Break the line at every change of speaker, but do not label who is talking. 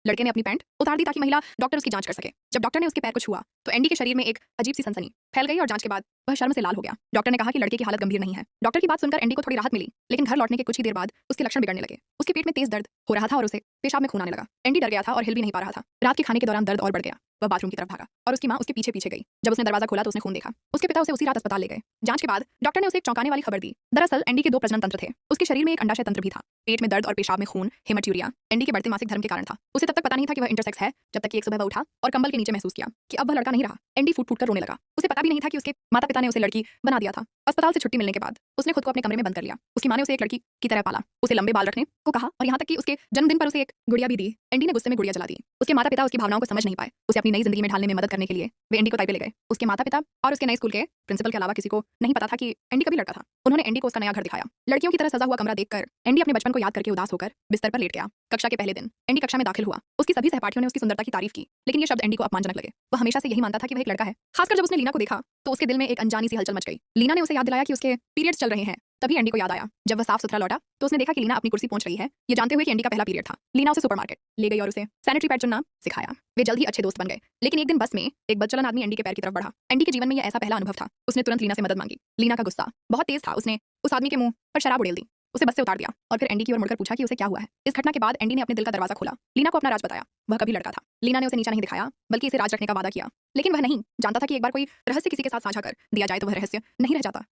लड़के ने अपनी पैंट उतार दी ताकि महिला डॉक्टर उसकी जांच कर सके। जब डॉक्टर ने उसके पैर को छुआ तो एंडी के शरीर में एक अजीब सी सनसनी फैल गई और जांच के बाद वह शर्म से लाल हो गया। डॉक्टर ने कहा कि लड़के की हालत गंभीर नहीं है। डॉक्टर की बात सुनकर एंडी को थोड़ी राहत मिली, लेकिन घर लौटने के कुछ ही देर बाद उसके लक्षण बिगड़ने लगे। उसके पेट में तेज दर्द हो रहा था और उसे पेशाब में खून आने लगा। एंडी डर गया था और हिल भी नहीं पा रहा था। रात के खाने के दौरान दर्द और बढ़ गया। वह बाथरूम की तरफ भागा और उसकी माँ उसके पीछे पीछे गई। जब उसने दरवाजा खोला तो उसने खून देखा। उसके पिता उसे उसी रात अस्पताल ले गए। जांच के बाद डॉक्टर ने उसे एक चौंकाने वाली खबर दी। दरअसल एंडी के 2 प्रजनन तंत्र थे। उसके शरीर में एक अंडाशय तंत्र भी था। पेट में दर्द और पेशाब में खून हेमाट्यूरिया एंडी के बढ़ते मासिक धर्म के कारण था। उसे तब तक पता नहीं था कि वह इंटरसेक्स है, जब तक कि एक सुबह वह उठा और कंबल के नीचे महसूस किया कि अब वह लड़का नहीं रहा। एंडी फूट फूट कर रोने लगा। उसे पता भी नहीं था कि उसके माता पिता ने उसे लड़की बना दिया था। अस्पताल से छुट्टी मिलने के बाद उसने खुद को अपने कमरे में बंद कर लिया। उसकी माँ ने उसे एक लड़की की तरह पाला, उसे लंबे बाल रखने को कहा और यहाँ तक कि उसके जन्मदिन पर उसे एक गुड़िया भी दी। एंडी ने गुस्से में गुड़िया जला दी। उसके माता पिता उसकी भावनाओं को समझ नहीं पाए। उसे अपनी नई जिंदगी में ढालने में मदद करने के लिए वे एंडी को ताइपे ले गए। उसके माता पिता और उसके नए स्कूल के प्रिंसिपल के अलावा किसी को नहीं पता था कि एंडी कभी लड़का था। उन्होंने एंडी को उसका नया घर दिखाया। लड़कियों की तरह सजा हुआ कमरा देखकर एंडी अपने बचपन को याद करके उदास होकर बिस्तर पर लेट गया। कक्षा के पहले दिन एंडी कक्षा में दाखिल हुआ। उसकी सभी सहपाठियों ने उसकी सुंदरता की तारीफ की, लेकिन ये शब्द एंडी को अपमानजनक लगे। वह हमेशा से यही मानता था कि वह एक लड़का है। खासकर जब उसने लीना को देखा तो उसके दिल में एक अनजानी सी हलचल मच गई। लीना ने उसे याद दिलाया कि उसके पीरियड्स चल रहे हैं। तभी एंडी को याद आया। जब वह साफ सुथरा लौटा तो उसने देखा कि लीना अपनी कुर्सी पहुंच रही है, ये जानते हुए कि एंडी का पहला पीरियड था। लीना उसे सुपरमार्केट ले गई और उसे सैनिटरी पैड चुनना सिखाया। वे जल्द ही अच्छे दोस्त बन गए। लेकिन एक दिन बस में एक बदचलन आदमी एंडी के पैर की तरफ बढ़ा। एंडी के जीवन में यह ऐसा पहला अनुभव था। उसने तुरंत लीना से मदद मांगी। लीना का गुस्सा बहुत तेज था। उसने उस आदमी के मुंह पर शराब उड़ेल दी, उसे बस से उतार दिया और फिर एंडी की ओर मुड़कर पूछा कि उसे क्या हुआ है। इस घटना के बाद एंडी ने अपने दिल का दरवाजा खोला। लीना को अपना राज बताया। वह कभी लड़का था। लीना ने उसे नीचा नहीं दिखाया, बल्कि इसे राज रखने का वादा किया। लेकिन वह नहीं जानता था कि एक बार कोई रहस्य किसी के साथ साझा कर दिया जाए तो वह रहस्य नहीं रह जाता।